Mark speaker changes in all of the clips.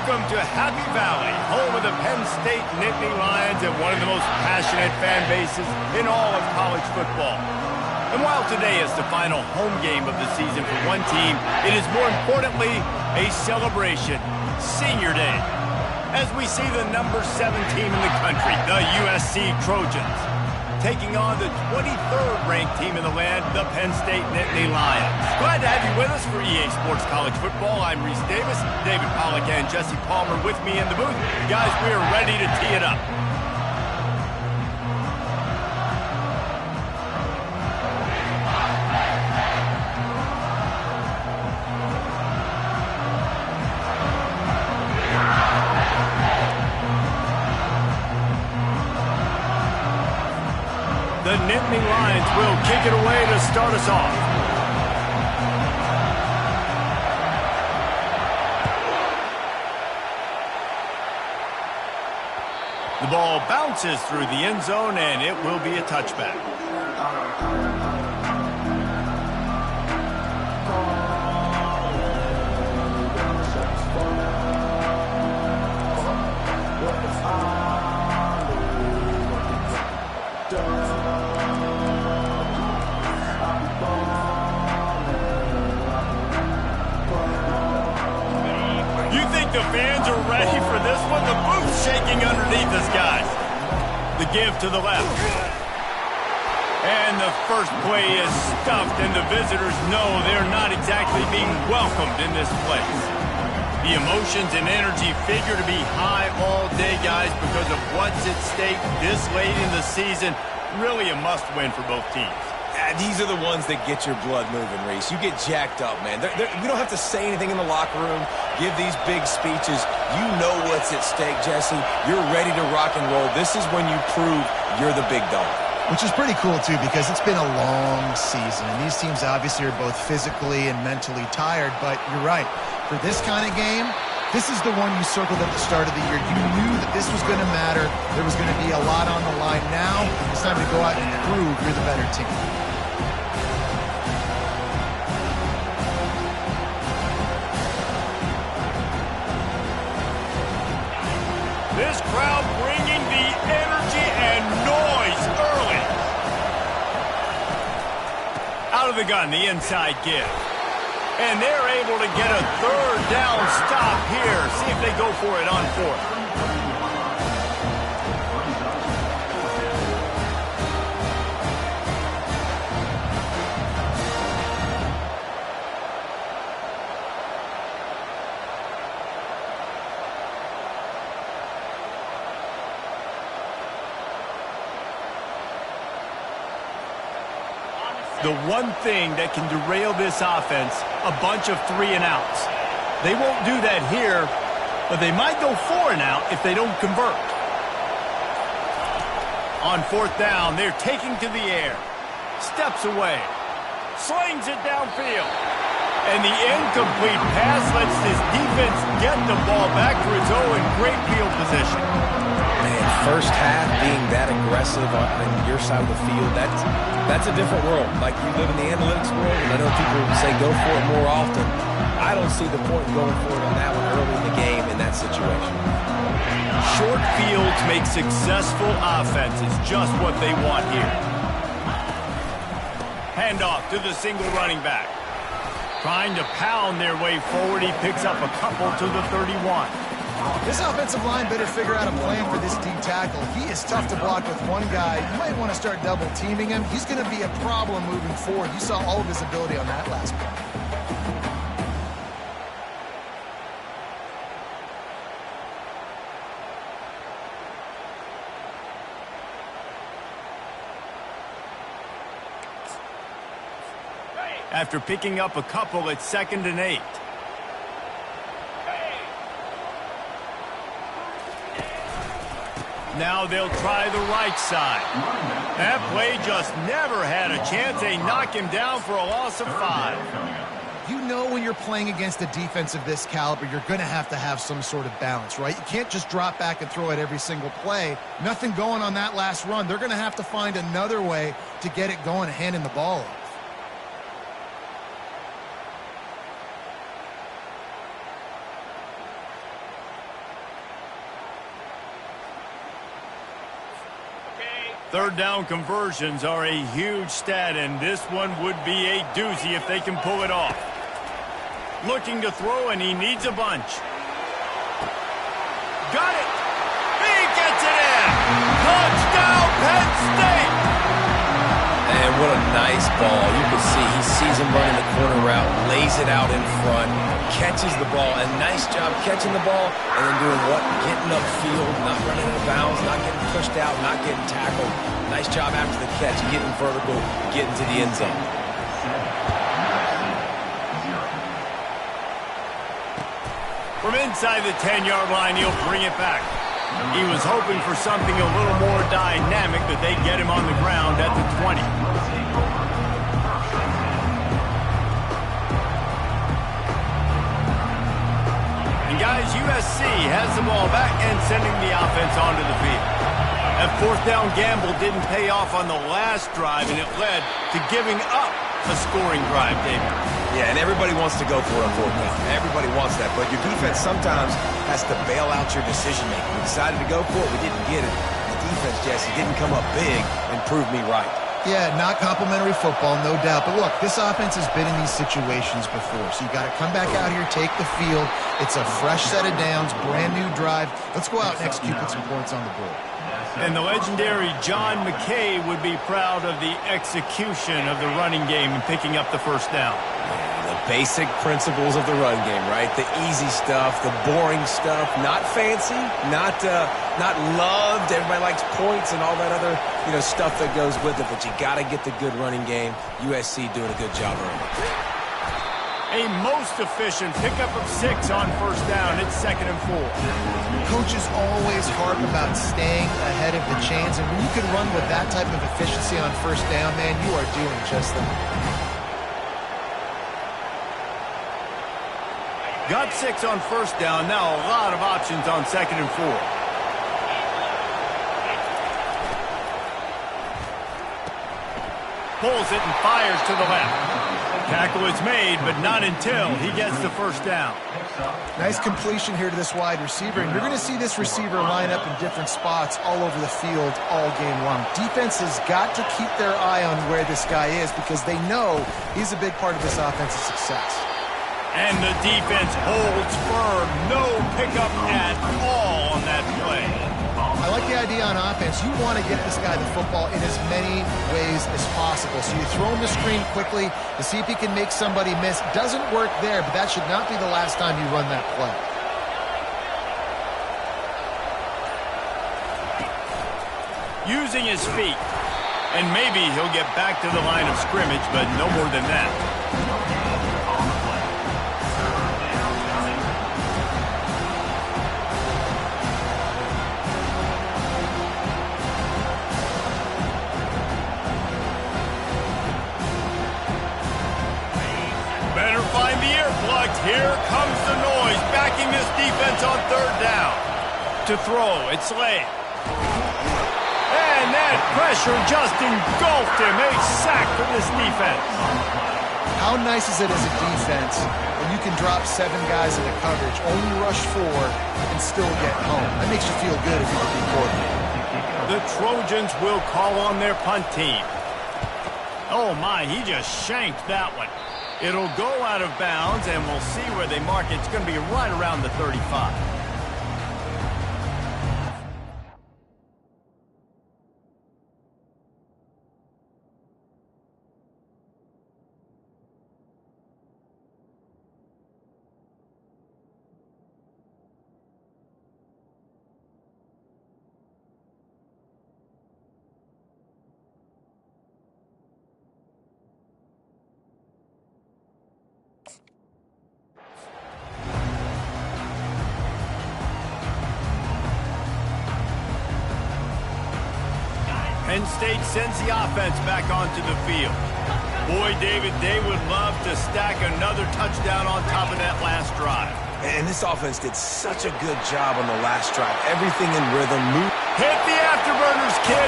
Speaker 1: Welcome to Happy Valley, home of the Penn State Nittany Lions and one of the most passionate fan bases in all of college football. And while today is the final home game of the season for one team, it is more importantly a celebration, Senior Day, as we see the number 7 team in the country, the USC Trojans, taking on the 23rd ranked team in the land, the Penn State Nittany Lions. Glad to have you with us for EA Sports College Football. I'm Reese Davis, David Pollack and Jesse Palmer with me in the booth. Guys, we are ready to tee it up. The Nittany Lions will kick it away to start us off. The ball bounces through the end zone, and it will be a touchback. The fans are ready for this one. The booth's shaking underneath us, guys. The give to the left. And the first play is stuffed, and the visitors know they're not exactly being welcomed in this place. The emotions and energy figure to be high all day, guys, because of what's at stake this late in the season. Really a must-win for both teams.
Speaker 2: These are the ones that get your blood moving, Reese. You get jacked up, man. We don't have to say anything in the locker room, give these big speeches. You know what's at stake, Jesse. You're ready to rock and roll. This is when you prove you're the big dog.
Speaker 3: Which is pretty cool, too, because it's been a long season. And these teams obviously are both physically and mentally tired. But you're right. For this kind of game, this is the one you circled at the start of the year. You knew that this was going to matter. There was going to be a lot on the line. Now it's time to go out and prove you're the better team.
Speaker 1: This crowd bringing the energy and noise early. Out of the gun, the inside give. And they're able to get a third down stop here. See if they go for it on fourth. The one thing that can derail this offense, a bunch of 3-and-outs. They won't do that here, but they might go 4-and-out if they don't convert. On fourth down, they're taking to the air. Steps away. Slings it downfield. And the incomplete pass lets this defense get the ball back to its own in great field position.
Speaker 2: Man, first half being that aggressive on your side of the field, that's a different world. Like, you live in the analytics world, and I know people say go for it more often. I don't see the point in going for it on that one early in the game in that situation.
Speaker 1: Short fields make successful offenses just what they want here. Handoff to the single running back. Trying to pound their way forward, he picks up a couple to the 31.
Speaker 3: This offensive line better figure out a plan for this D tackle. He is tough to block with one guy. You might want to start double teaming him. He's going to be a problem moving forward. You saw all of his ability on that last play.
Speaker 1: After picking up a couple, it's 2nd and 8. Now they'll try the right side. That play just never had a chance. They knock him down for a loss of 5.
Speaker 3: You know when you're playing against a defense of this caliber, you're going to have some sort of balance, right? You can't just drop back and throw it every single play. Nothing going on that last run. They're going to have to find another way to get it going and handing the ball off.
Speaker 1: Third down conversions are a huge stat, and this one would be a doozy if they can pull it off. Looking to throw, and he needs a bunch. Got it! He gets it in! Touchdown, Penn State!
Speaker 2: And what a nice ball. You can see he sees him running the corner route, lays it out in front, catches the ball, and nice job catching the ball, and then doing what? Getting upfield, not running out of bounds, not getting pushed out, not getting tackled. Nice job after the catch, getting vertical, getting to the end zone.
Speaker 1: From inside the 10-yard line, he'll bring it back. He was hoping for something a little more dynamic, but they get him on the ground at the 20. And guys, USC has the ball back and sending the offense onto the field. That fourth down gamble didn't pay off on the last drive, and it led to giving up a scoring drive, David.
Speaker 2: Yeah, and everybody wants to go for it on fourth down. Everybody wants that, but your defense sometimes has to bail out your decision-making. We decided to go for it. We didn't get it. The defense, Jesse, didn't come up big and prove me right.
Speaker 3: Yeah, not complimentary football, no doubt. But look, this offense has been in these situations before. So you got to come back out here, take the field. It's a fresh set of downs, brand new drive. Let's go out and execute, put some points on the board.
Speaker 1: And the legendary John McKay would be proud of the execution of the running game and picking up the first down.
Speaker 2: The basic principles of the run game, right? The easy stuff, the boring stuff, not fancy, not loved. Everybody likes points and all that other, stuff that goes with it. But you got to get the good running game. USC doing a good job early.
Speaker 1: A most efficient pickup of 6 on first down. It's 2nd and 4.
Speaker 3: Coaches always harp about staying ahead of the chains, and when you can run with that type of efficiency on first down, man, you are doing just that.
Speaker 1: Got 6 on first down. Now a lot of options on 2nd and 4. Pulls it and fires to the left. Tackle is made, but not until he gets the first down.
Speaker 3: Nice completion here to this wide receiver, and you're going to see this receiver line up in different spots all over the field all game long. Defense has got to keep their eye on where this guy is because they know he's a big part of this offense's success.
Speaker 1: And the defense holds firm. No pickup at all on that play.
Speaker 3: I like the idea on offense. You want to get this guy the football in as many ways as possible. So you throw him the screen quickly to see if he can make somebody miss. Doesn't work there, but that should not be the last time you run that play.
Speaker 1: Using his feet. And maybe he'll get back to the line of scrimmage, but no more than that. Here comes the noise, backing this defense on third down. To throw, it's Slade. And that pressure just engulfed him. A sack for this defense.
Speaker 3: How nice is it as a defense when you can drop 7 guys into coverage, only rush 4, and still get home? That makes you feel good if you're the quarterback.
Speaker 1: The Trojans will call on their punt team. Oh my, he just shanked that one. It'll go out of bounds, and we'll see where they mark it. It's going to be right around the 35. Penn State sends the offense back onto the field. Boy, David, they would love to stack another touchdown on top of that last drive.
Speaker 2: And this offense did such a good job on the last drive. Everything in rhythm.
Speaker 1: Hit the afterburners, kid.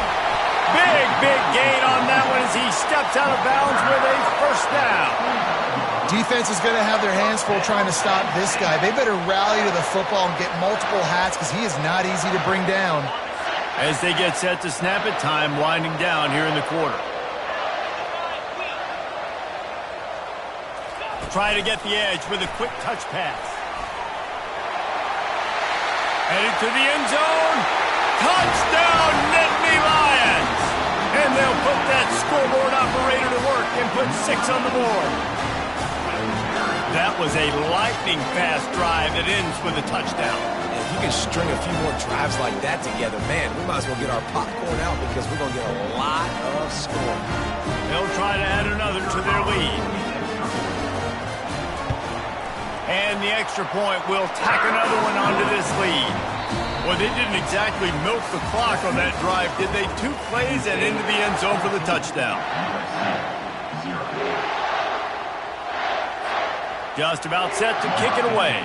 Speaker 1: Big gain on that one as he steps out of bounds with a first down.
Speaker 3: Defense is going to have their hands full trying to stop this guy. They better rally to the football and get multiple hats because he is not easy to bring down.
Speaker 1: As they get set to snap it, time winding down here in the quarter. Try to get the edge with a quick touch pass. Headed to the end zone. Touchdown, Nittany Lions! And they'll put that scoreboard operator to work and put 6 on the board. That was a lightning-fast drive that ends with a touchdown.
Speaker 2: And if you can string a few more drives like that together, man, we might as well get our popcorn out because we're going to get a lot of scoring.
Speaker 1: They'll try to add another to their lead. And the extra point will tack another one onto this lead. Well, they didn't exactly milk the clock on that drive, did they? 2 plays and into the end zone for the touchdown. Just about set to kick it away.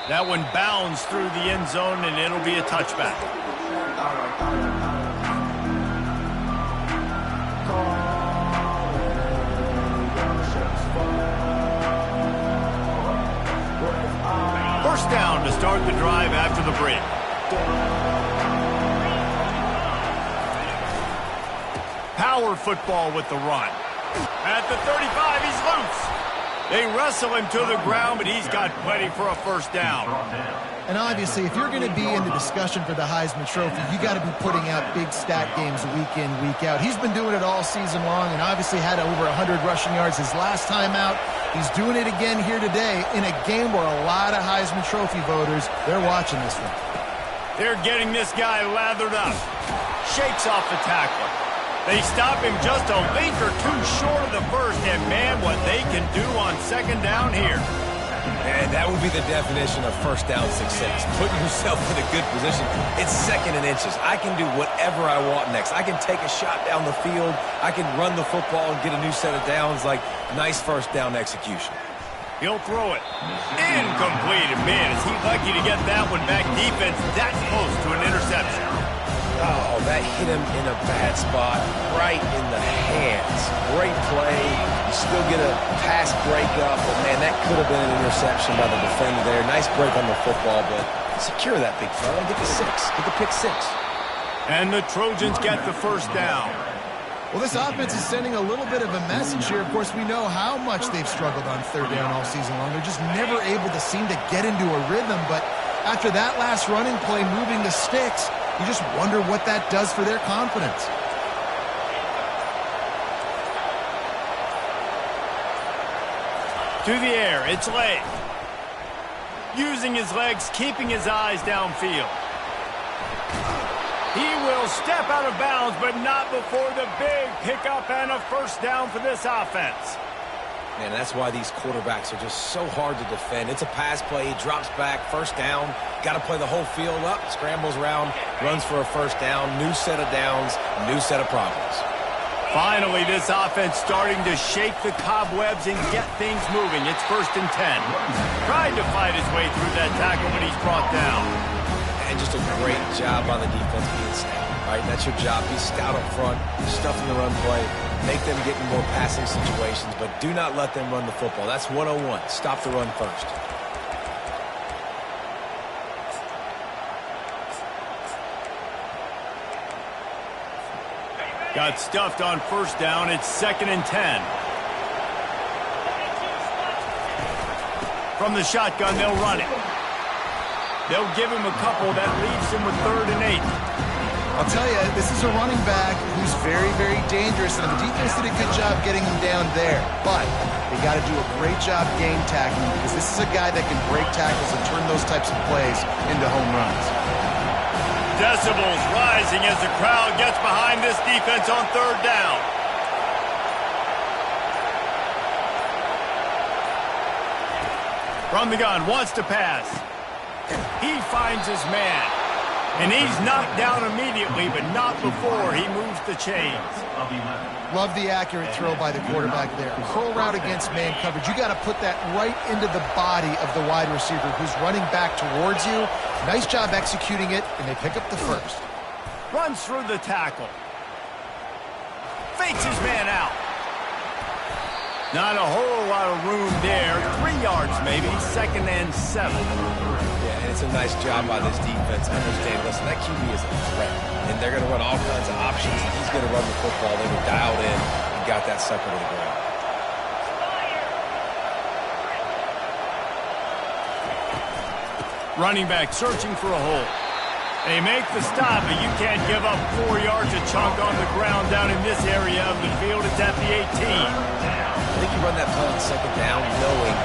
Speaker 1: That one bounds through the end zone, and it'll be a touchback. First down to start the drive after the break. Power football with the run. At the 35, he's loose. They wrestle him to the ground, but he's got plenty for a first down.
Speaker 3: And obviously, if you're going to be in the discussion for the Heisman Trophy, you got to be putting out big stat games week in, week out. He's been doing it all season long and obviously had over 100 rushing yards his last time out. He's doing it again here today in a game where a lot of Heisman Trophy voters, they're watching this one.
Speaker 1: They're getting this guy lathered up. Shakes off the tackler. They stop him just a link or 2 short of the first, and man, what they can do on second down here.
Speaker 2: And that would be the definition of first down success. Putting yourself in a good position. It's 2nd and inches. I can do whatever I want next. I can take a shot down the field. I can run the football and get a new set of downs. Like, nice first down execution.
Speaker 1: He'll throw it. Incomplete. And man, is he lucky to get that one back. Defense that close to an interception.
Speaker 2: Oh, that hit him in a bad spot, right in the hands. Great play. You still get a pass breakup, but man, that could have been an interception by the defender there. Nice break on the football, but secure that big fella. Get the 6. Get the pick 6.
Speaker 1: And the Trojans get the first down.
Speaker 3: Well, this offense is sending a little bit of a message here. Of course, we know how much they've struggled on third down all season long. They're just never able to seem to get into a rhythm, but after that last running play, moving the sticks, you just wonder what that does for their confidence.
Speaker 1: To the air, it's Lay. Using his legs, keeping his eyes downfield. He will step out of bounds, but not before the big pickup and a first down for this offense.
Speaker 2: Man, that's why these quarterbacks are just so hard to defend. It's a pass play, he drops back, first down. Got to play the whole field up, scrambles around, runs for a first down, new set of downs, new set of problems.
Speaker 1: Finally, this offense starting to shake the cobwebs and get things moving. It's 1st and 10. Tried to fight his way through that tackle, but he's brought down.
Speaker 2: And just a great job by the defense being stout. Right, that's your job. Be stout up front, stuffing the run play, make them get in more passing situations, but do not let them run the football. That's 101. Stop the run first.
Speaker 1: Got stuffed on first down. It's 2nd and 10. From the shotgun, they'll run it. They'll give him a couple. That leaves him with 3rd and 8.
Speaker 3: I'll tell you, this is a running back who's very, very dangerous, and the defense did a good job getting him down there. But they got to do a great job game tackling because this is a guy that can break tackles and turn those types of plays into home runs.
Speaker 1: Decibels rising as the crowd gets behind this defense on 3rd down. From the gun, wants to pass. He finds his man. And he's knocked down immediately, but not before he moves the chains.
Speaker 3: Love the accurate throw by the quarterback there. Curl route against man coverage. You got to put that right into the body of the wide receiver who's running back towards you. Nice job executing it, and they pick up the first.
Speaker 1: Runs through the tackle. fakes his man out. Not a whole lot of room there. 3 yards maybe, 2nd and 7.
Speaker 2: Yeah, and it's a nice job by this defense. Understand, listen, that QB is a threat, and they're going to run all kinds of options. He's going to run the football. They were dialed in and got that sucker to the ground.
Speaker 1: Running back searching for a hole. They make the stop, but you can't give up 4 yards a chunk on the ground down in this area of the field. It's at the 18.
Speaker 2: I think you run that play on 2nd down knowing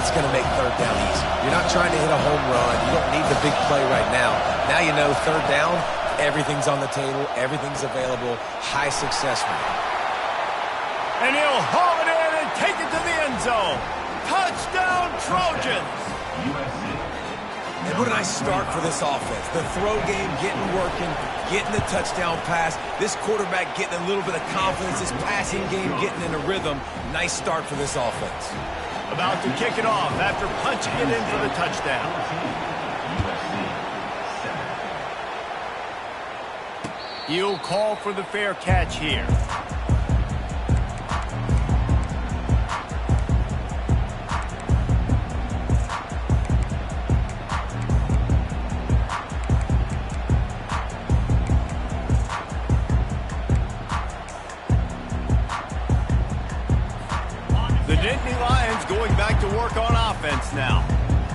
Speaker 2: it's going to make 3rd down easy. You're not trying to hit a home run. You don't need the big play right now. Now you know 3rd down, everything's on the table, everything's available, high success rate.
Speaker 1: And he'll haul it in and take it to the end zone. Touchdown, Trojans!
Speaker 2: And what a nice start for this offense. The throw game getting working, getting the touchdown pass. This quarterback getting a little bit of confidence. This passing game getting in a rhythm. Nice start for this offense.
Speaker 1: About to kick it off after punching it in for the touchdown. He'll call for the fair catch here. The Nittany Lions going back to work on offense now.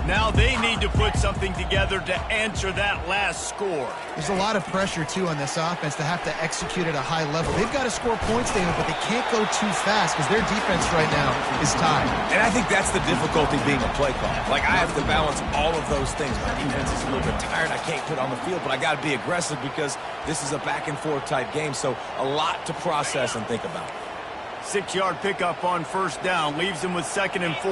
Speaker 1: Now they need to put something together to answer that last score.
Speaker 3: There's a lot of pressure, too, on this offense to have to execute at a high level. They've got to score points, David, but they can't go too fast because their defense right now is tied.
Speaker 2: And I think that's the difficulty being a play call. Like, I have to balance all of those things. My defense is a little bit tired. I can't put on the field, but I got to be aggressive because this is a back-and-forth type game, so a lot to process and think about.
Speaker 1: 6-yard pickup on 1st down leaves him with 2nd and 4.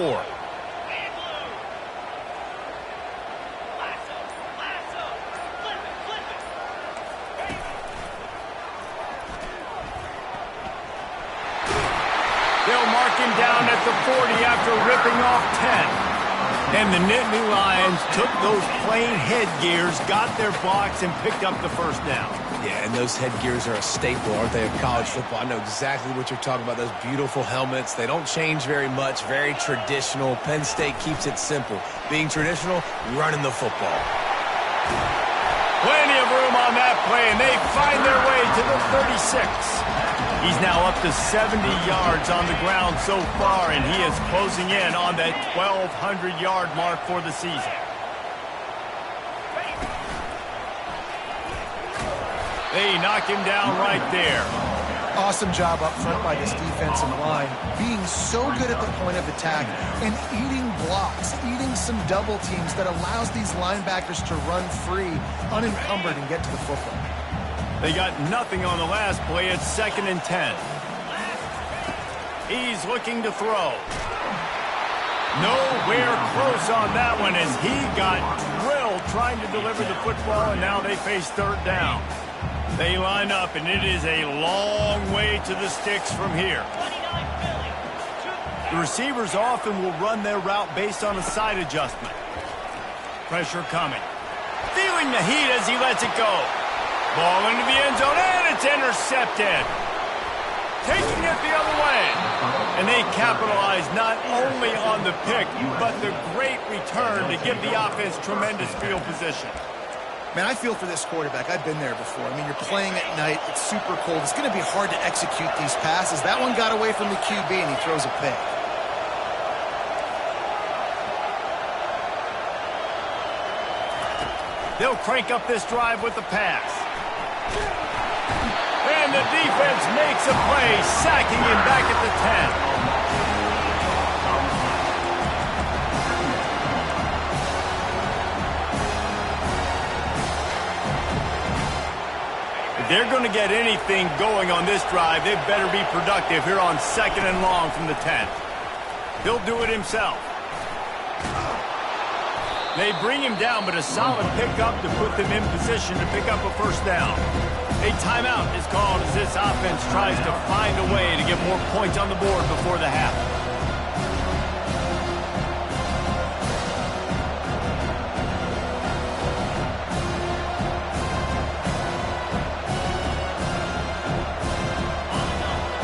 Speaker 1: They'll mark him down at the 40 after ripping off 10. And the Nittany Lions took those plain headgears, got their blocks, and picked up the 1st down.
Speaker 2: Yeah, and those headgears are a staple, aren't they, of college football? I know exactly what you're talking about, those beautiful helmets. They don't change very much, very traditional. Penn State keeps it simple. Being traditional, running the football.
Speaker 1: Plenty of room on that play, and they find their way to the 36. He's now up to 70 yards on the ground so far, and he is closing in on that 1,200-yard mark for the season. They knock him down right there.
Speaker 3: Awesome job up front by this defensive line, being so good at the point of attack and eating blocks, eating some double teams that allows these linebackers to run free, unencumbered, and get to the football.
Speaker 1: They got nothing on the last play. It's 2nd and 10. He's looking to throw. Nowhere close on that one as he got drilled trying to deliver the football, and now they face 3rd down. They line up, and it is a long way to the sticks from here. The receivers often will run their route based on a side adjustment. Pressure coming. Feeling the heat as he lets it go. Ball into the end zone, and it's intercepted. Taking it the other way. And they capitalize not only on the pick, but the great return to give the offense tremendous field position.
Speaker 3: Man, I feel for this quarterback. I've been there before. I mean, you're playing at night. It's super cold. It's going to be hard to execute these passes. That one got away from the QB, and he throws a pick.
Speaker 1: They'll crank up this drive with the pass. And the defense makes a play, sacking him back at the 10. If they're going to get anything going on this drive, they better be productive here on 2nd and long from the 10. He'll do it himself. They bring him down, but a solid pickup to put them in position to pick up a 1st down. A timeout is called as this offense tries to find a way to get more points on the board before the half.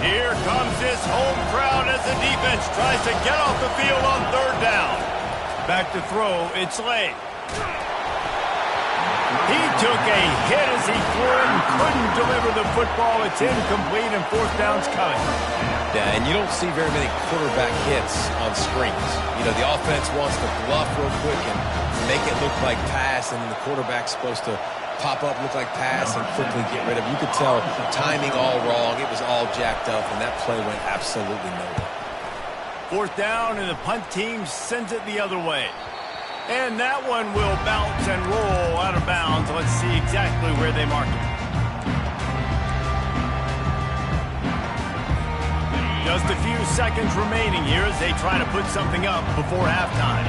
Speaker 1: Here comes this home crowd as the defense tries to get off the field on third down. Back to throw, it's Lay. He took a hit as he threw it and couldn't deliver the football. It's incomplete and fourth down's coming.
Speaker 2: Yeah, and you don't see very many quarterback hits on screens. You know, the offense wants to bluff real quick and make it look like pass, and the quarterback's supposed to pop up, look like pass, and quickly get rid of it. You could tell timing all wrong. It was all jacked up, and that play went absolutely nowhere.
Speaker 1: Fourth down, and the punt team sends it the other way. And that one will bounce and roll out of bounds. Let's see exactly where they mark it. Just a few seconds remaining here as they try to put something up before halftime.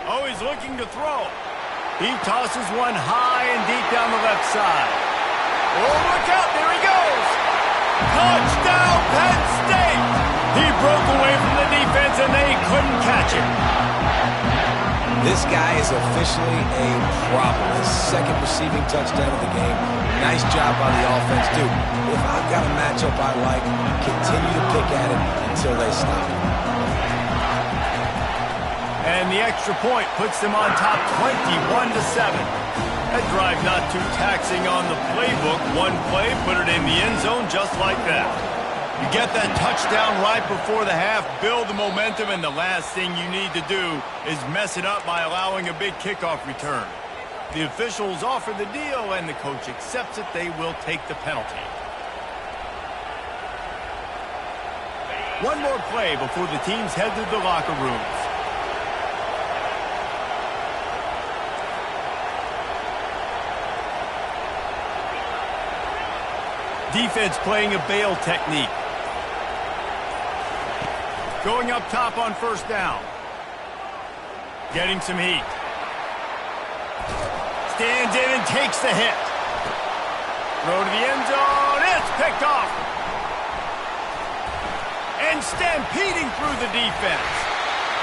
Speaker 1: Oh, he's looking to throw. He tosses one high and deep down the left side. Oh, look out, there he goes! Touchdown, Penn State! He broke away from the defense and they couldn't catch him.
Speaker 2: This guy is officially a problem. His second receiving touchdown of the game. Nice job by the offense, too. If I've got a matchup I like, continue to pick at it until they stop it.
Speaker 1: And the extra point puts them on top 21-7. That drive not too taxing on the playbook. One play, put it in the end zone just like that. You get that touchdown right before the half, build the momentum, and the last thing you need to do is mess it up by allowing a big kickoff return. The officials offer the deal, and the coach accepts it. They will take the penalty. One more play before the teams head to the locker rooms. Defense playing a bail technique. Going up top on first down. Getting some heat. Stands in and takes the hit. Throw to the end zone. It's picked off. And stampeding through the defense.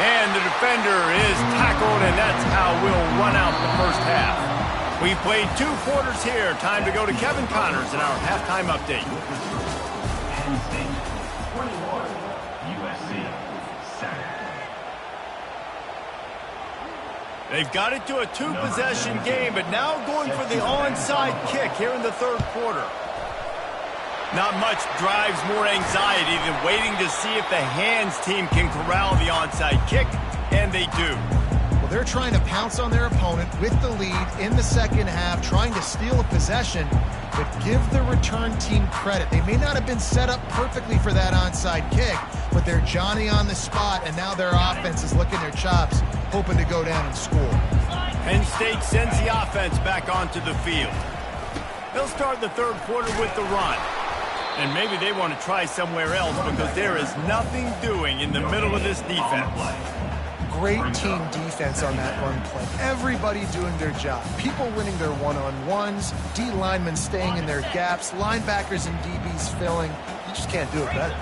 Speaker 1: And the defender is tackled, and that's how we'll run out the first half. We've played 2 quarters here. Time to go to Kevin Connors in our halftime update.
Speaker 4: Penn State, 21, USC, 7.
Speaker 1: They've got it to a 2-possession game, but now going for the onside kick here in the third quarter. Not much drives more anxiety than waiting to see if the hands team can corral the onside kick, and they do.
Speaker 3: Well, they're trying to pounce on their opponent with the lead in the second half, trying to steal a possession, but give the return team credit. They may not have been set up perfectly for that onside kick, but they're Johnny on the spot, and now their offense is licking their chops, hoping to go down and score.
Speaker 1: Penn State sends the offense back onto the field. They'll start the third quarter with the run. And maybe they want to try somewhere else because there is nothing doing in the middle of this defense.
Speaker 3: Great team defense on that run play. Everybody doing their job. People winning their one-on-ones, D linemen staying in their gaps, linebackers and DBs filling. You just can't do it better.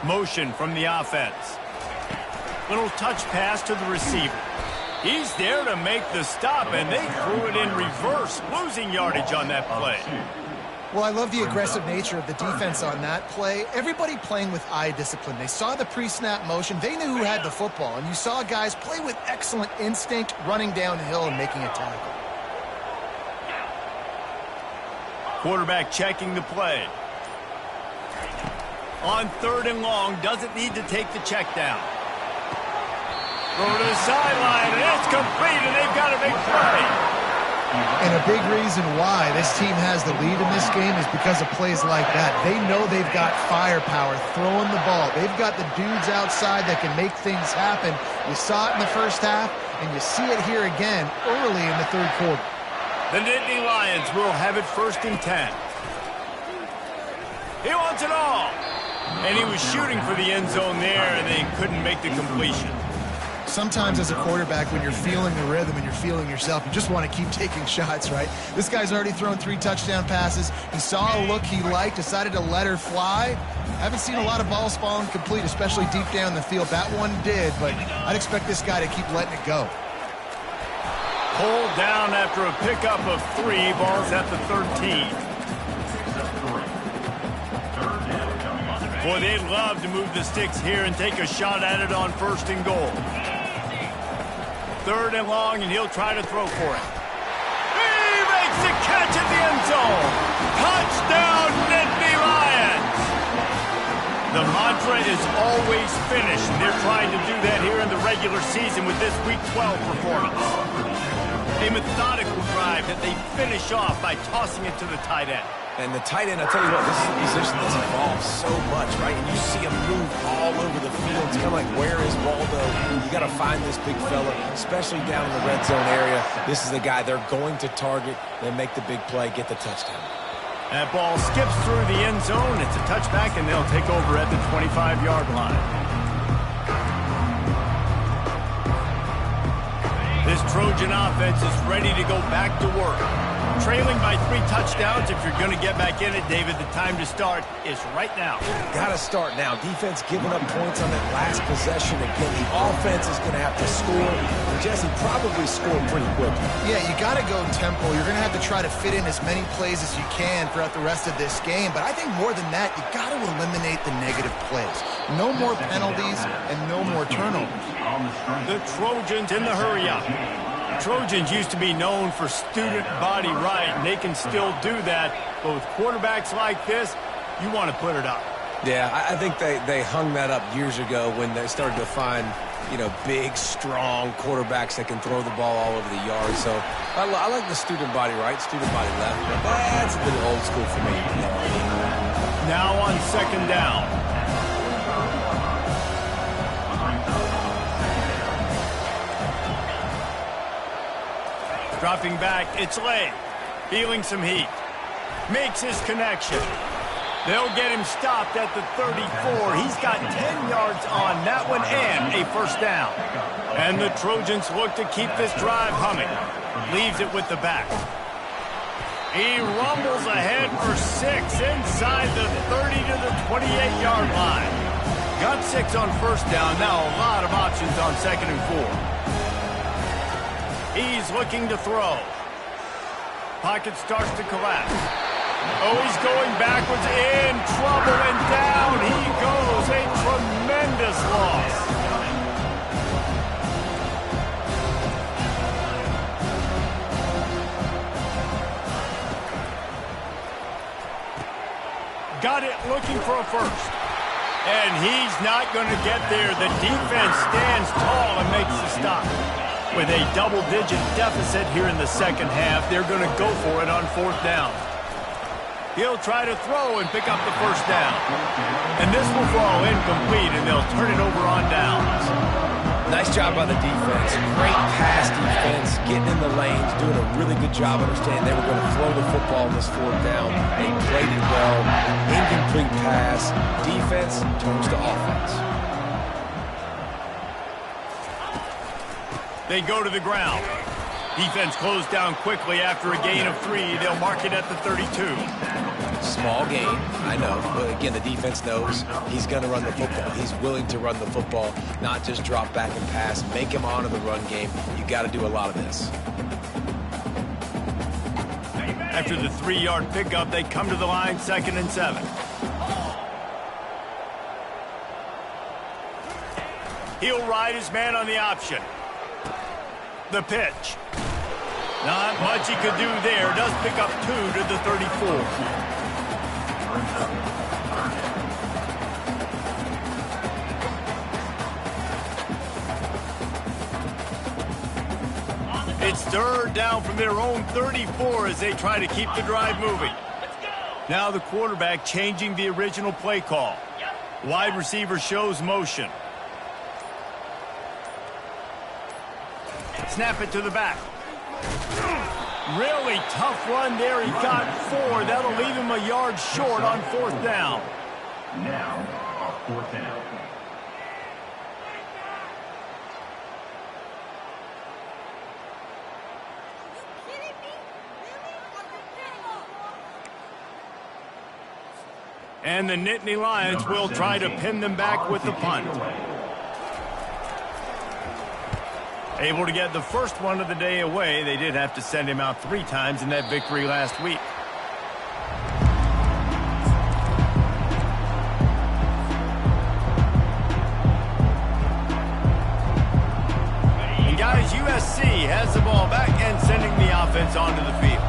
Speaker 1: Motion from the offense. Little touch pass to the receiver. He's there to make the stop, and they threw it in reverse, losing yardage on that play.
Speaker 3: Well, I love the aggressive nature of the defense on that play. Everybody playing with eye discipline. They saw the pre-snap motion. They knew who had the football. And you saw guys play with excellent instinct, running downhill and making a tackle.
Speaker 1: Quarterback checking the play. On third and long, doesn't need to take the check down. Throw to the sideline, and it's complete, and they've got a big play.
Speaker 3: And a big reason why this team has the lead in this game is because of plays like that. They know they've got firepower throwing the ball. They've got the dudes outside that can make things happen. You saw it in the first half, and you see it here again early in the third quarter.
Speaker 1: The Nittany Lions will have it 1st and 10. He wants it all. And he was shooting for the end zone there, and they couldn't make the completion.
Speaker 3: Sometimes as a quarterback, when you're feeling the rhythm and you're feeling yourself, you just want to keep taking shots, right? This guy's already thrown 3 touchdown passes. He saw a look he liked, decided to let her fly. Haven't seen a lot of balls falling complete, especially deep down the field. That one did, but I'd expect this guy to keep letting it go.
Speaker 1: Pulled down after a pickup of 3. Ball's at the 13. Boy, they'd love to move the sticks here and take a shot at it on 1st and goal. 3rd and long, and he'll try to throw for it. He makes the catch at the end zone. Touchdown, Nittany Lions! The mantra is always finish, and they're trying to do that here in the regular season with this Week 12 performance. A methodical drive that they finish off by tossing it to the tight end.
Speaker 2: And the tight end, I tell you what, this is a position that's evolved so much, right? And you see him move all over the field. It's kind of like, where is Waldo? You got to find this big fella, especially down in the red zone area. This is the guy they're going to target. They make the big play, get the touchdown.
Speaker 1: That ball skips through the end zone. It's a touchback, and they'll take over at the 25-yard line. This Trojan offense is ready to go back to work. Trailing by 3 touchdowns. If you're going to get back in it, David, the time to start is right now.
Speaker 2: Got to start now. Defense giving up points on that last possession. Again, the offense is going to have to score. And Jesse, probably score pretty quickly.
Speaker 3: Yeah, you got to go tempo. You're going to have to try to fit in as many plays as you can throughout the rest of this game. But I think more than that, you got to eliminate the negative plays. No more penalties and no more turnovers.
Speaker 1: The Trojans in the hurry-up. Trojans used to be known for student body right, and they can still do that. But with quarterbacks like this, you want to put it up.
Speaker 2: Yeah, I think they hung that up years ago when they started to find, big, strong quarterbacks that can throw the ball all over the yard. So I like the student body right, student body left, but that's a little old school for me.
Speaker 1: Now on 2nd down. Dropping back, it's Lay. Feeling some heat. Makes his connection. They'll get him stopped at the 34. He's got 10 yards on that one and a 1st down. And the Trojans look to keep this drive humming. Leaves it with the back. He rumbles ahead for 6 inside the 30 to the 28-yard line. Got 6 on 1st down. Now a lot of options on 2nd and 4. He's looking to throw. Pocket starts to collapse. Oh, he's going backwards, in trouble, and down he goes. A tremendous loss. Got it, looking for a 1st. And he's not going to get there. The defense stands tall and makes the stop. With a double-digit deficit here in the 2nd half, they're going to go for it on 4th down. He'll try to throw and pick up the 1st down. And this will fall incomplete, and they'll turn it over on downs.
Speaker 2: Nice job by the defense. Great pass defense, getting in the lanes, doing a really good job understanding they were going to throw the football in this 4th down. They played it well. Incomplete pass. Defense turns to offense.
Speaker 1: They go to the ground. Defense closed down quickly after a gain of 3. They'll mark it at the 32.
Speaker 2: Small gain, I know. But again, the defense knows he's going to run the football. He's willing to run the football, not just drop back and pass. Make him honor the run game. You got to do a lot of this.
Speaker 1: After the 3-yard pickup, they come to the line, 2nd and 7. He'll ride his man on the option. The pitch. Not much he could do there. Does pick up 2 to the 34. It's 3rd down from their own 34 as they try to keep the drive moving. Now the quarterback changing the original play call. Wide receiver shows motion. Snap it to the back. Really tough run there. He got 4. That'll leave him a yard short on 4th down.
Speaker 4: Now, on 4th down.
Speaker 1: And the Nittany Lions will try to pin them back with the punt. Able to get the first one of the day away. They did have to send him out 3 times in that victory last week. And guys, USC has the ball back and sending the offense onto the field.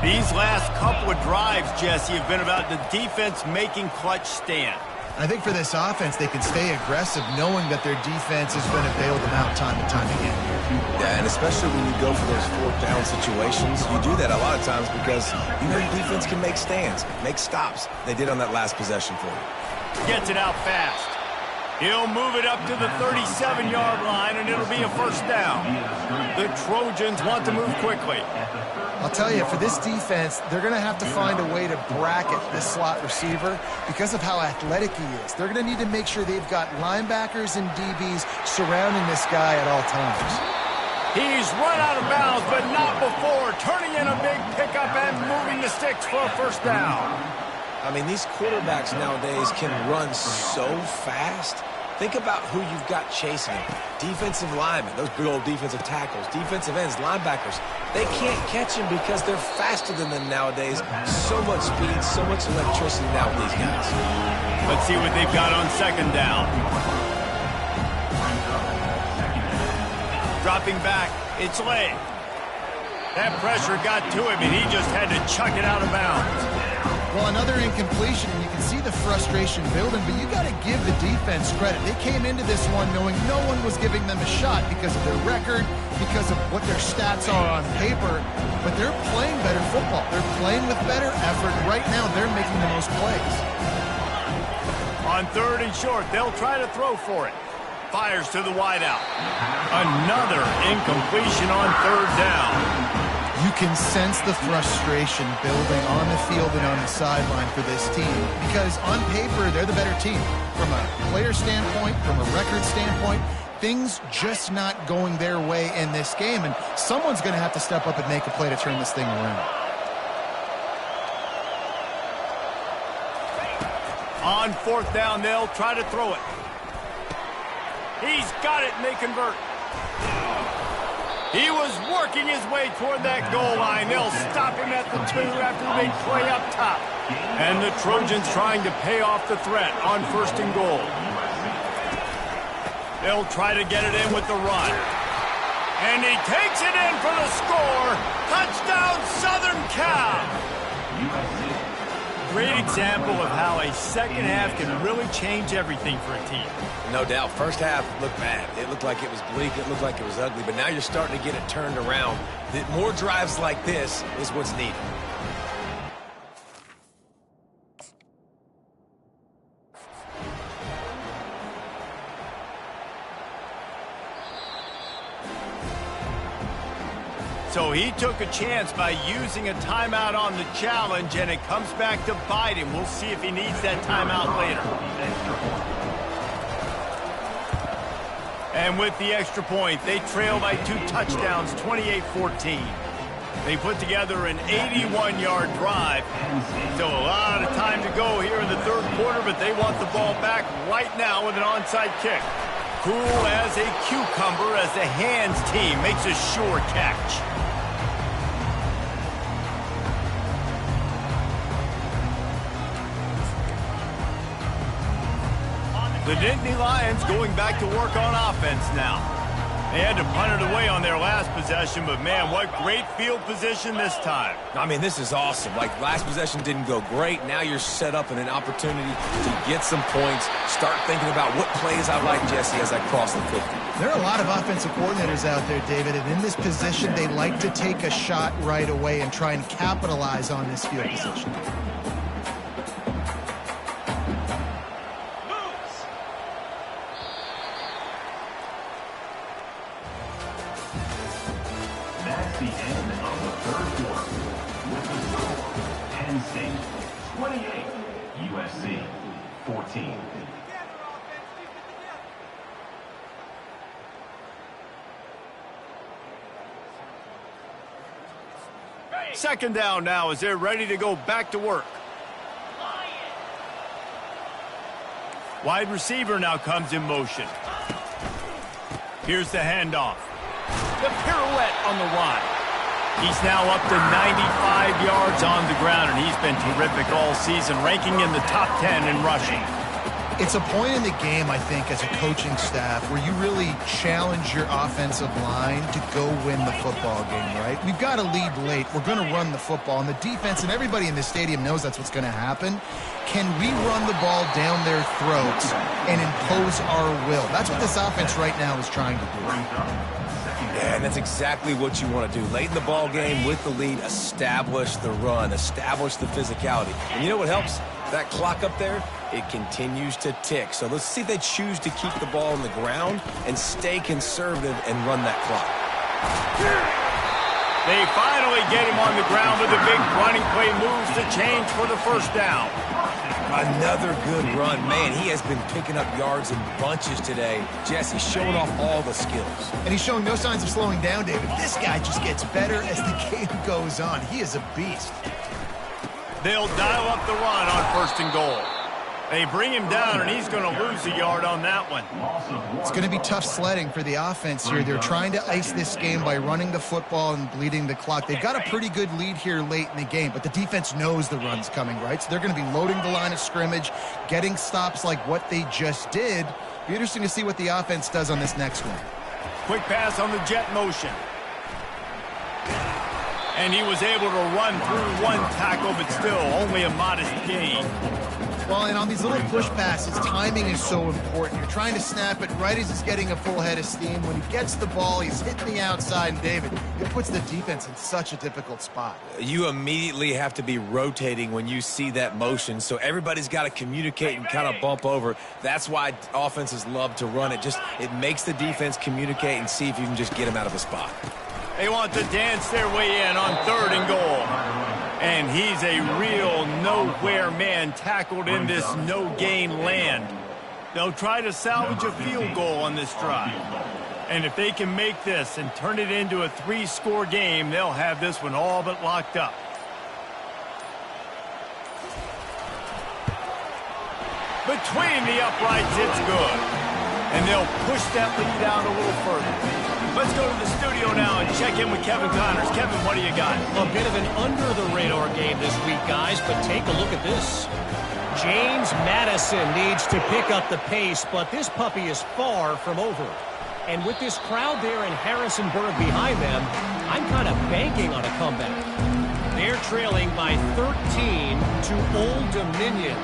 Speaker 1: These last couple of drives, Jesse, have been about the defense making clutch stand.
Speaker 3: I think for this offense, they can stay aggressive knowing that their defense is going to bail them out time and time again.
Speaker 2: Yeah, and especially when you go for those 4th down situations, you do that a lot of times because your defense can make stands, make stops. They did on that last possession for you.
Speaker 1: Gets it out fast. He'll move it up to the 37-yard line, and it'll be a first down. The Trojans want to move quickly.
Speaker 3: I'll tell you, for this defense, they're going to have to find a way to bracket this slot receiver because of how athletic he is. They're going to need to make sure they've got linebackers and DBs surrounding this guy at all times.
Speaker 1: He's run out of bounds, but not before turning in a big pickup and moving the sticks for a first down.
Speaker 2: I mean, these quarterbacks nowadays can run so fast. Think about who you've got chasing him. Defensive linemen, those big old defensive tackles, defensive ends, linebackers. They can't catch him because they're faster than them nowadays. So much speed, so much electricity now with these guys.
Speaker 1: Let's see what they've got on second down. Dropping back, it's Lay. That pressure got to him, and he just had to chuck it out of bounds.
Speaker 3: Well, another incompletion, and you can see the frustration building, but you got to give the defense credit. They came into this one knowing no one was giving them a shot because of their record, because of what their stats are on paper, but they're playing better football. They're playing with better effort. Right now, they're making the most plays.
Speaker 1: On 3rd and short, they'll try to throw for it. Fires to the wideout. Another incompletion on 3rd down.
Speaker 3: You can sense the frustration building on the field and on the sideline for this team because on paper, they're the better team. From a player standpoint, from a record standpoint, things just not going their way in this game, and someone's going to have to step up and make a play to turn this thing around.
Speaker 1: On 4th down, they'll try to throw it. He's got it, and they convert. He was working his way toward that goal line. They'll stop him at the 2 after the big play up top. And the Trojans trying to pay off the threat on 1st and goal. They'll try to get it in with the run. And he takes it in for the score. Touchdown, Southern Cal. Great example of how a second half can really change everything for a team.
Speaker 2: No doubt. First half looked bad. It looked like it was bleak. It looked like it was ugly. But now you're starting to get it turned around. More drives like this is what's needed.
Speaker 1: So he took a chance by using a timeout on the challenge, and it comes back to bite him. We'll see if he needs that timeout later. And with the extra point, they trail by 2 touchdowns, 28-14. They put together an 81-yard drive. So a lot of time to go here in the 3rd quarter, but they want the ball back right now with an onside kick. Cool as a cucumber as the hands team makes a sure catch. The Nittany Lions going back to work on offense now. They had to punt it away on their last possession, but man, what great field position this time.
Speaker 2: I mean, this is awesome. Like, last possession didn't go great. Now you're set up in an opportunity to get some points. Start thinking about what plays I like, Jesse, as I cross the 50.
Speaker 3: There are a lot of offensive coordinators out there, David, and in this position, they like to take a shot right away and try and capitalize on this field position.
Speaker 4: That's the end of the 3rd quarter. With the score, Penn State 28, USC 14.
Speaker 1: Second down now as they're ready to go back to work. Wide receiver now comes in motion. Here's the handoff. The pirouette on the run. He's now up to 95 yards on the ground, and he's been terrific all season, ranking in the top 10 in rushing.
Speaker 3: It's a point in the game, I think, as a coaching staff, where you really challenge your offensive line to go win the football game, right? We've got to lead late. We're going to run the football. And the defense and everybody in this stadium knows that's what's going to happen. Can we run the ball down their throats and impose our will? That's what this offense right now is trying to do.
Speaker 2: Yeah, and that's exactly what you want to do. Late in the ball game with the lead, establish the run, establish the physicality. And you know what helps? That clock up there, it continues to tick. So let's see if they choose to keep the ball on the ground and stay conservative and run that clock.
Speaker 1: They finally get him on the ground with a big running play, moves the change for the first down.
Speaker 2: Another good run. Man, he has been picking up yards in bunches today. Jesse's showing off all the skills.
Speaker 3: And he's showing no signs of slowing down, David. This guy just gets better as the game goes on. He is a beast.
Speaker 1: They'll dial up the run on 1st and goal. They bring him down, and he's going to lose a yard on that one.
Speaker 3: It's going to be tough sledding for the offense here. They're trying to ice this game by running the football and bleeding the clock. They've got a pretty good lead here late in the game, but the defense knows the run's coming, right? So they're going to be loading the line of scrimmage, getting stops like what they just did. Be interesting to see what the offense does on this next one.
Speaker 1: Quick pass on the jet motion. And he was able to run through one tackle, but still only a modest gain.
Speaker 3: Well, and on these little push passes, timing is so important. You're trying to snap it right as he's getting a full head of steam. When he gets the ball, he's hitting the outside, and David, it puts the defense in such a difficult spot.
Speaker 2: You immediately have to be rotating when you see that motion, so everybody's got to communicate and kind of bump over. That's why offenses love to run it. It makes the defense communicate and see if you can just get him out of a spot.
Speaker 1: They want to dance their way in on 3rd and goal. And he's a real nowhere man tackled in this no-gain land. They'll try to salvage a field goal on this drive. And if they can make this and turn it into a 3-score game, they'll have this one all but locked up. Between the uprights, it's good. And they'll push that lead out a little further. Let's go to the studio now and check in with Kevin Connors. Kevin, what do you got?
Speaker 5: A bit of an under-the-radar game this week, guys, but take a look at this. James Madison needs to pick up the pace, but this puppy is far from over. And with this crowd there in Harrisonburg behind them, I'm kind of banking on a comeback. They're trailing by 13 to Old Dominion.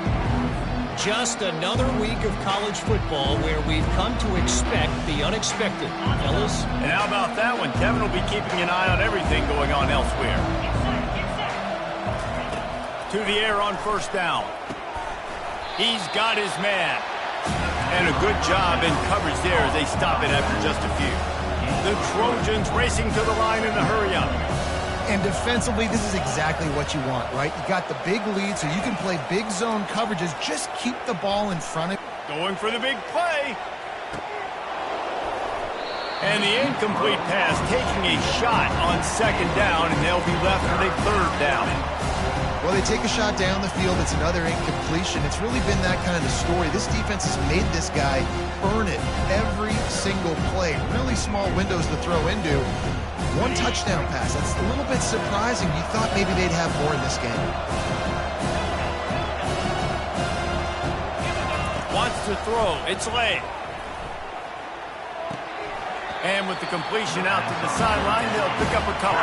Speaker 5: Just another week of college football where we've come to expect the unexpected, fellas.
Speaker 1: And how about that one? Kevin will be keeping an eye on everything going on elsewhere. To the air on 1st down. He's got his man. And a good job in coverage there as they stop it after just a few. The Trojans racing to the line in the hurry-up.
Speaker 3: And defensively, this is exactly what you want, right? You got the big lead, so you can play big zone coverages. Just keep the ball in front of you.
Speaker 1: Going for the big play. And the incomplete pass taking a shot on 2nd down, and they'll be left with a 3rd down.
Speaker 3: Well, they take a shot down the field. It's another incompletion. It's really been that kind of a story. This defense has made this guy earn it every single play. Really small windows to throw into. 1 touchdown pass. That's a little bit surprising. You thought maybe they'd have more in this game.
Speaker 1: Wants to throw. It's late. And with the completion out to the sideline, they'll pick up a couple.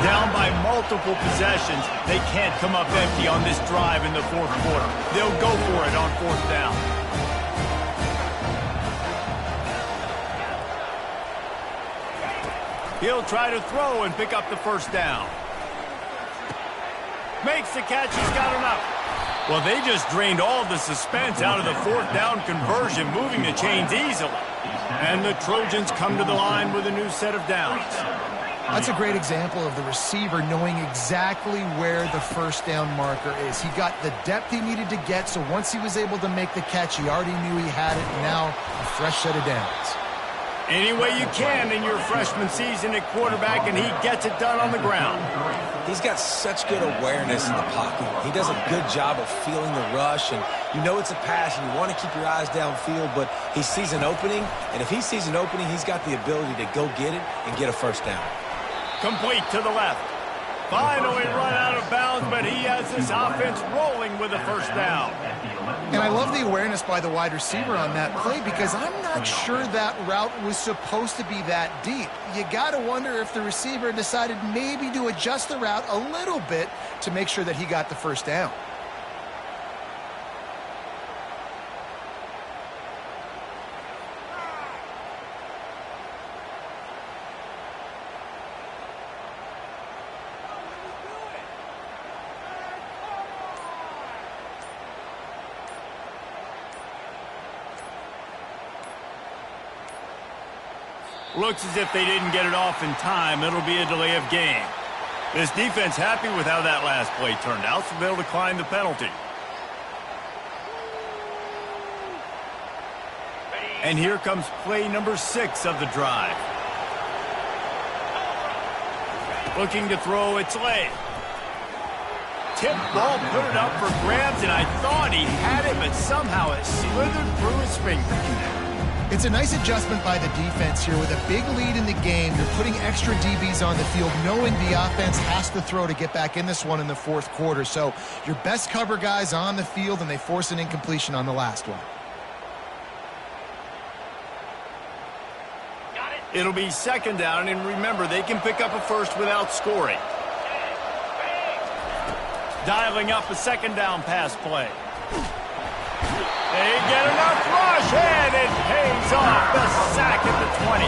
Speaker 1: Down by multiple possessions, they can't come up empty on this drive in the 4th quarter. They'll go for it on 4th down. He'll try to throw and pick up the 1st down. Makes the catch. He's got enough. Well, they just drained all the suspense out of the 4th down conversion, moving the chains easily. And the Trojans come to the line with a new set of downs.
Speaker 3: That's a great example of the receiver knowing exactly where the 1st down marker is. He got the depth he needed to get, so once he was able to make the catch, he already knew he had it, and now a fresh set of downs.
Speaker 1: Any way you can in your freshman season at quarterback, and he gets it done on the ground.
Speaker 2: He's got such good awareness in the pocket. He does a good job of feeling the rush, and you know it's a pass, and you want to keep your eyes downfield, but he sees an opening, and if he sees an opening, he's got the ability to go get it and get a first down.
Speaker 1: Complete to the left. Finally run out of bounds, but he has this offense rolling with a first down.
Speaker 3: And I love the awareness by the wide receiver on that play because I'm not sure that route was supposed to be that deep. You got to wonder if the receiver decided maybe to adjust the route a little bit to make sure that he got the first down.
Speaker 1: Looks as if they didn't get it off in time. It'll be a delay of game. This defense happy with how that last play turned out, so they'll decline the penalty. And here comes play number 6 of the drive. Looking to throw, it's late. Tip ball, put it up for grabs, and I thought he had it, but somehow it slithered through his fingers.
Speaker 3: It's a nice adjustment by the defense here. With a big lead in the game, you're putting extra DBs on the field, knowing the offense has to throw to get back in this one in the fourth quarter. So your best cover guys on the field, and they force an incompletion on the last one.
Speaker 1: It'll be second down, and remember, they can pick up a first without scoring. Dialing up a second down pass play. They get enough rush, and it pays off. The sack at the 20.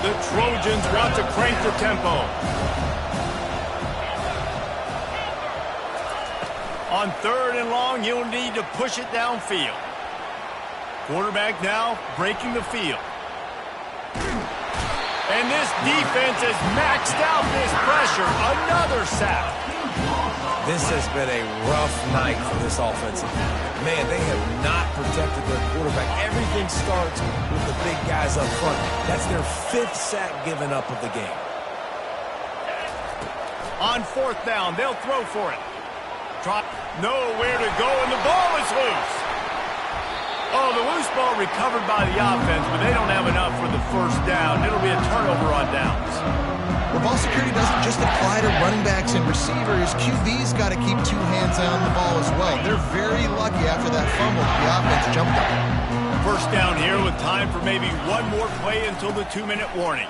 Speaker 1: The Trojans want to crank the tempo. On 3rd and long, he'll need to push it downfield. Quarterback now breaking the field. And this defense has maxed out this pressure. Another sack.
Speaker 2: This has been a rough night for this offensive line. Man, they have not protected their quarterback. Everything starts with the big guys up front. That's their 5th sack given up of the game.
Speaker 1: On 4th down, they'll throw for it. Drop, nowhere to go, and the ball is loose. Oh, the loose ball recovered by the offense, but they don't have enough for the first down. It'll be a turnover on downs.
Speaker 3: Well, ball security doesn't just apply to running backs and receivers. QB's got to keep 2 hands on the ball as well. They're very lucky after that fumble that the offense jumped on.
Speaker 1: First down here with time for maybe one more play until the 2-minute warning.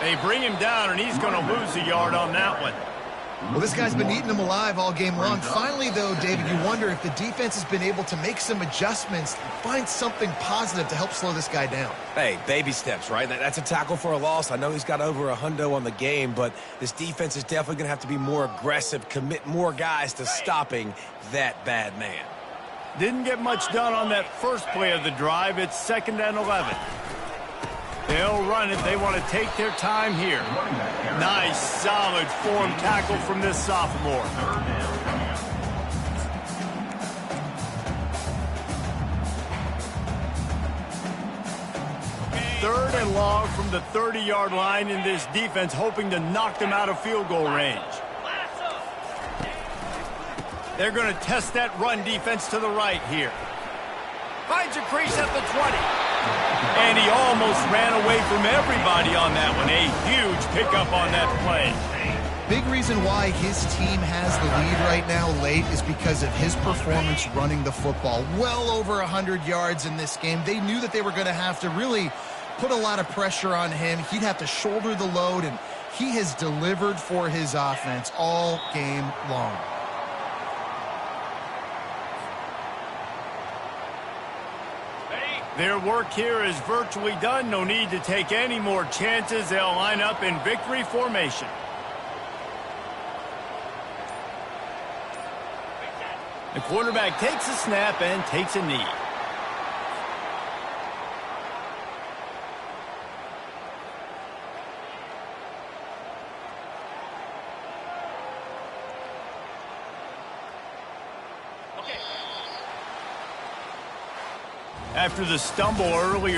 Speaker 1: They bring him down, and he's going to lose a yard on that one.
Speaker 3: Well, this guy's been eating them alive all game long. Finally, though, David, you wonder if the defense has been able to make some adjustments, find something positive to help slow this guy down.
Speaker 2: Hey, baby steps, right? That's a tackle for a loss. I know he's got over $100 on the game, but this defense is definitely going to have to be more aggressive, commit more guys to stopping that bad man.
Speaker 1: Didn't get much done on that first play of the drive. It's 2nd and 11. They'll run it. They want to take their time here. Nice, solid form tackle from this sophomore. Third and long from the 30-yard line, in this defense hoping to knock them out of field goal range. They're going to test that run defense to the right here. Finds a crease at the 20. And he almost ran away from everybody on that one. A huge pickup on that play.
Speaker 3: Big reason why his team has the lead right now late is because of his performance running the football. Well over 100 yards in this game. They knew that they were going to have to really put a lot of pressure on him. He'd have to shoulder the load, and he has delivered for his offense all game long.
Speaker 1: Their work here is virtually done. No need to take any more chances. They'll line up in victory formation. The quarterback takes a snap and takes a knee. After the stumble earlier